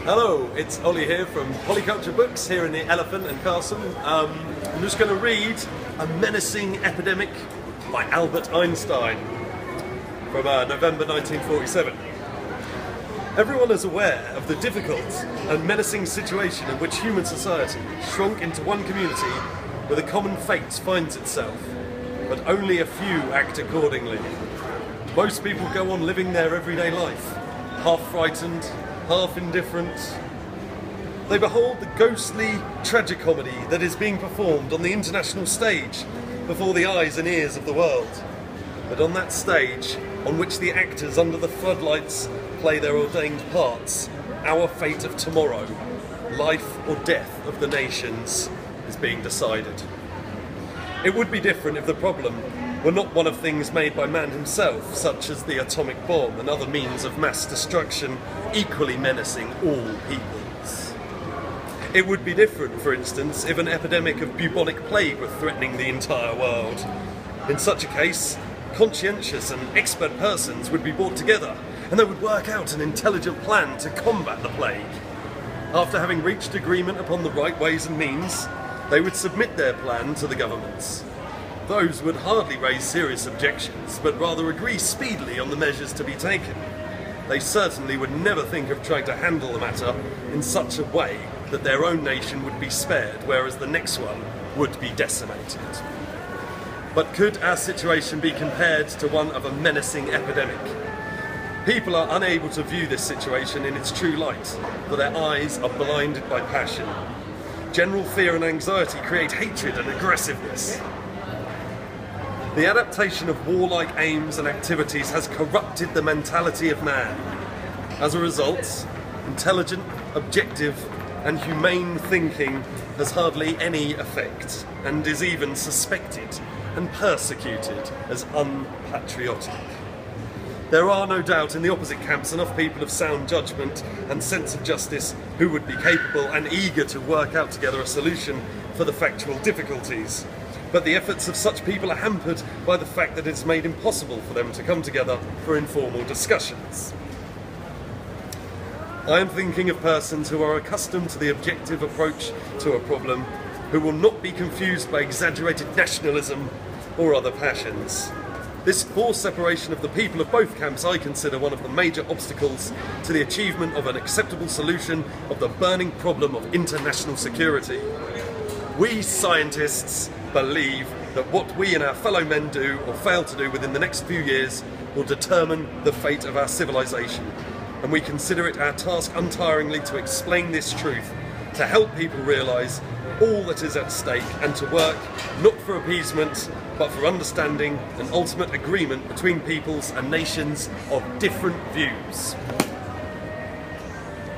Hello, it's Ollie here from Polyculture Books here in the Elephant and Castle. I'm just going to read A Menacing Epidemic by Albert Einstein from November 1947. Everyone is aware of the difficult and menacing situation in which human society, shrunk into one community where the common fate finds itself, but only a few act accordingly. Most people go on living their everyday life, half frightened, half indifferent. They behold the ghostly tragicomedy that is being performed on the international stage before the eyes and ears of the world. But on that stage, on which the actors under the floodlights play their ordained parts, our fate of tomorrow, life or death of the nations, is being decided. It would be different if the problem were not one of things made by man himself, such as the atomic bomb and other means of mass destruction equally menacing all peoples. It would be different, for instance, if an epidemic of bubonic plague were threatening the entire world. In such a case, conscientious and expert persons would be brought together and they would work out an intelligent plan to combat the plague. After having reached agreement upon the right ways and means, they would submit their plan to the governments. Those would hardly raise serious objections, but rather agree speedily on the measures to be taken. They certainly would never think of trying to handle the matter in such a way that their own nation would be spared, whereas the next one would be decimated. But could our situation be compared to one of a menacing epidemic? People are unable to view this situation in its true light, for their eyes are blinded by passion. General fear and anxiety create hatred and aggressiveness. The adaptation of warlike aims and activities has corrupted the mentality of man. As a result, intelligent, objective, and humane thinking has hardly any effect, and is even suspected and persecuted as unpatriotic. There are no doubt in the opposite camps enough people of sound judgment and sense of justice who would be capable and eager to work out together a solution for the factual difficulties. But the efforts of such people are hampered by the fact that it's made impossible for them to come together for informal discussions. I am thinking of persons who are accustomed to the objective approach to a problem, who will not be confused by exaggerated nationalism or other passions. This forced separation of the people of both camps I consider one of the major obstacles to the achievement of an acceptable solution of the burning problem of international security. We scientists believe that what we and our fellow men do or fail to do within the next few years will determine the fate of our civilization, and we consider it our task untiringly to explain this truth, to help people realise all that is at stake, and to work not for appeasement but for understanding and ultimate agreement between peoples and nations of different views.